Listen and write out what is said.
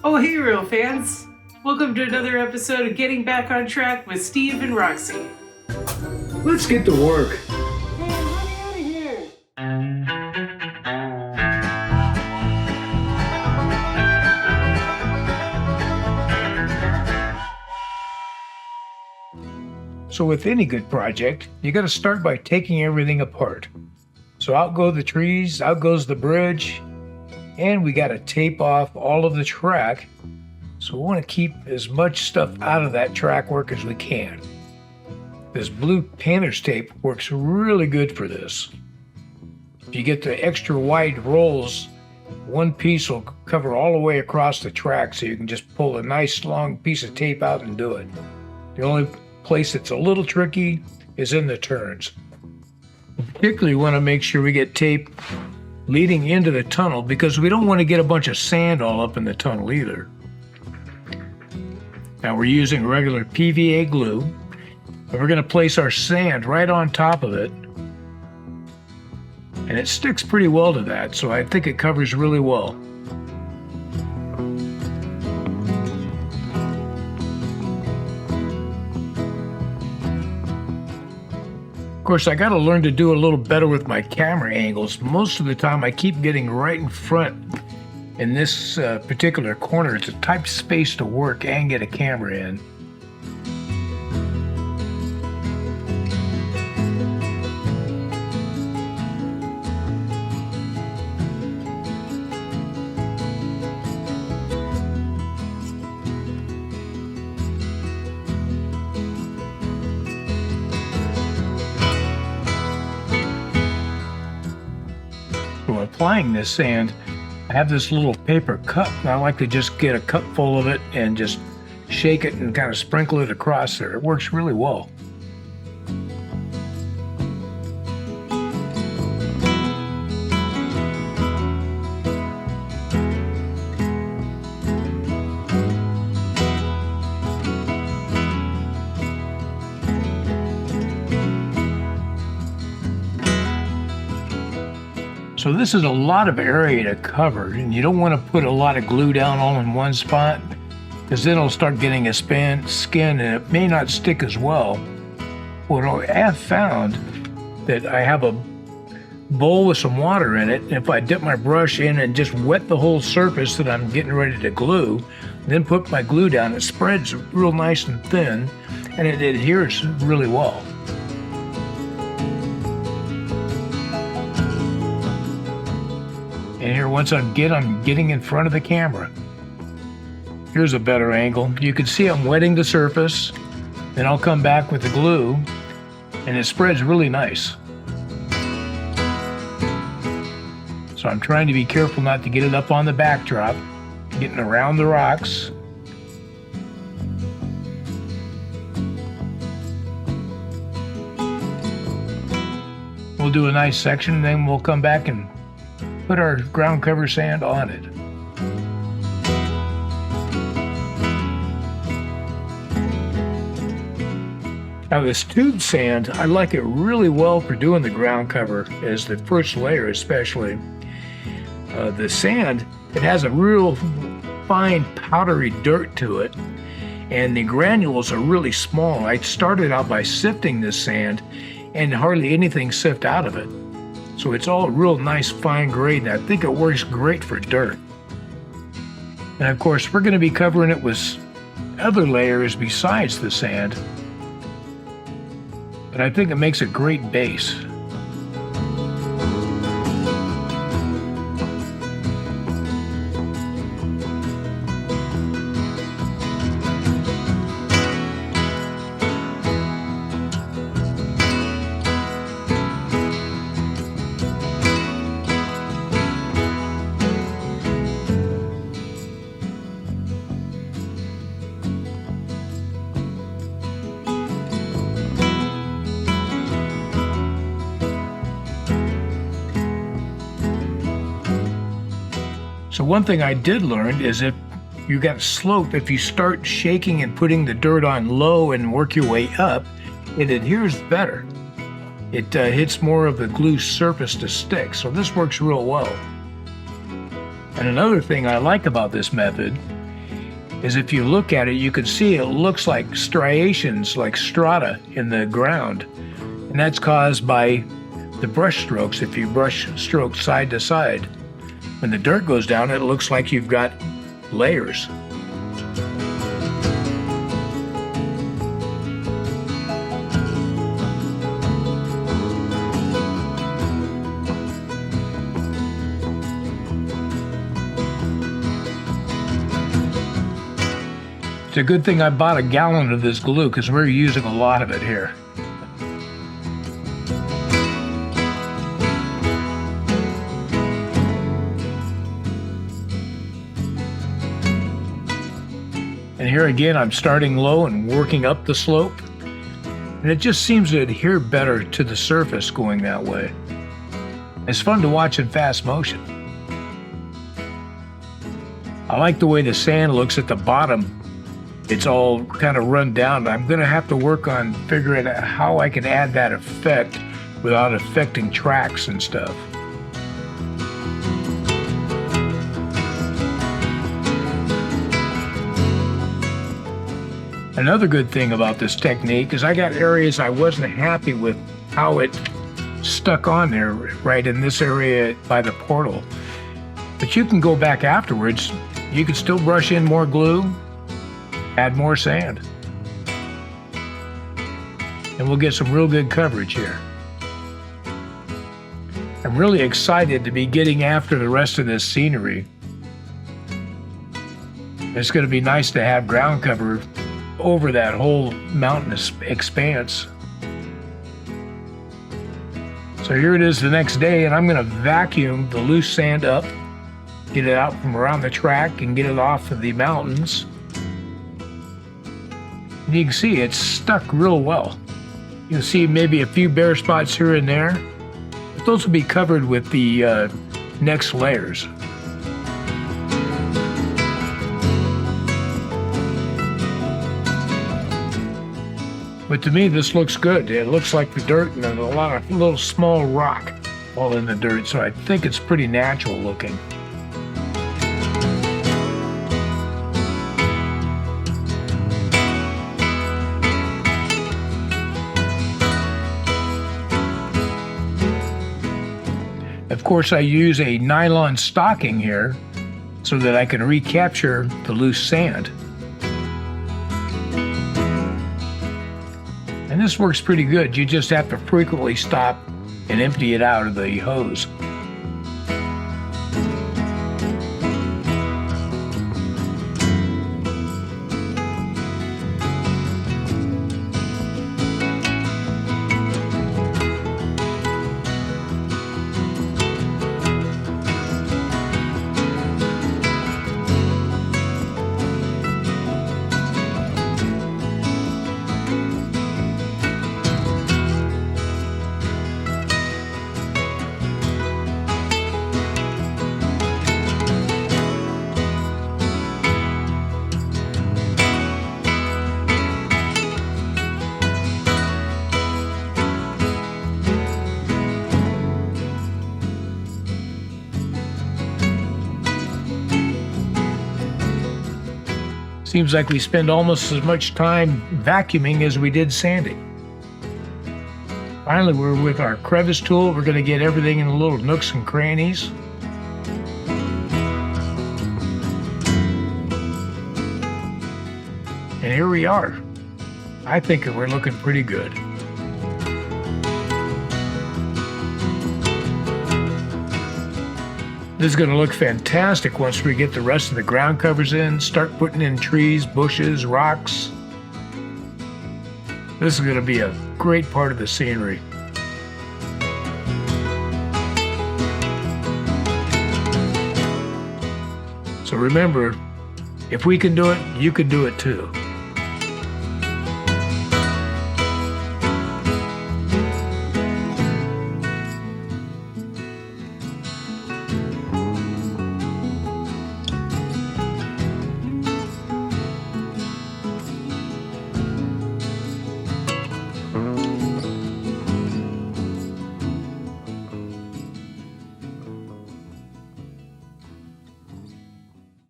Oh, hey, real fans! Welcome to another episode of Getting Back on Track with Steve and Roxy. Let's get to work. Hey, let me out of here! So with any good project, you got to start by taking everything apart. So out go the trees, out goes the bridge, and we got to tape off all of the track. So we want to keep as much stuff out of that track work as we can. This blue painter's tape works really good for this. If you get the extra wide rolls, one piece will cover all the way across the track, so you can just pull a nice long piece of tape out and do it. The only place that's a little tricky is in the turns. We particularly want to make sure we get tape leading into the tunnel because we don't want to get a bunch of sand all up in the tunnel either. Now we're using regular PVA glue, and we're going to place our sand right on top of it. And it sticks pretty well to that, so I think it covers really well. Of course, I got to learn to do a little better with my camera angles. Most of the time I keep getting right in front. In this particular corner, it's a tight space to work and get a camera in. So applying this sand, I have this little paper cup, and I like to just get a cup full of it and just shake it and kind of sprinkle it across there. It works really well. So this is a lot of area to cover, and you don't want to put a lot of glue down all in one spot, because then it'll start getting a skin and it may not stick as well. What I have found that I have a bowl with some water in it, and if I dip my brush in and just wet the whole surface that I'm getting ready to glue, then put my glue down, it spreads real nice and thin, and it adheres really well. And here, once I'm getting in front of the camera. Here's a better angle. You can see I'm wetting the surface, then I'll come back with the glue, and it spreads really nice. So I'm trying to be careful not to get it up on the backdrop, getting around the rocks. We'll do a nice section, and then we'll come back and put our ground cover sand on it. Now this tube sand, I like it really well for doing the ground cover as the first layer especially. The sand, it has a real fine powdery dirt to it, and the granules are really small. I started out by sifting this sand and hardly anything sift out of it. So it's all real nice fine grade, and I think it works great for dirt. And of course, we're going to be covering it with other layers besides the sand, but I think it makes a great base. So one thing I did learn is if you got slope, if you start shaking and putting the dirt on low and work your way up, it adheres better. It hits more of the glue surface to stick, so this works real well. And another thing I like about this method is if you look at it, you can see it looks like striations, like strata in the ground. And that's caused by the brush strokes. If you brush stroke side to side, when the dirt goes down, it looks like you've got layers. It's a good thing I bought a gallon of this glue because we're using a lot of it here. And here again, I'm starting low and working up the slope. And it just seems to adhere better to the surface going that way. It's fun to watch in fast motion. I like the way the sand looks at the bottom. It's all kind of run down. I'm going to have to work on figuring out how I can add that effect without affecting tracks and stuff. Another good thing about this technique is I got areas I wasn't happy with how it stuck on there, right in this area by the portal. But you can go back afterwards. You can still brush in more glue, add more sand, and we'll get some real good coverage here. I'm really excited to be getting after the rest of this scenery. It's going to be nice to have ground cover over that whole mountainous expanse. So here it is the next day, and I'm going to vacuum the loose sand up, get it out from around the track and get it off of the mountains. And you can see it's stuck real well. You can see maybe a few bare spots here and there, but those will be covered with the next layers. But to me, this looks good. It looks like the dirt and a lot of little small rock all in the dirt, so I think it's pretty natural looking. Of course, I use a nylon stocking here so that I can recapture the loose sand. And this works pretty good. You just have to frequently stop and empty it out of the hose. Seems like we spend almost as much time vacuuming as we did sanding. Finally, we're with our crevice tool. We're going to get everything in the little nooks and crannies. And here we are. I think we're looking pretty good. This is going to look fantastic once we get the rest of the ground covers in, start putting in trees, bushes, rocks. This is going to be a great part of the scenery. So remember, if we can do it, you can do it too.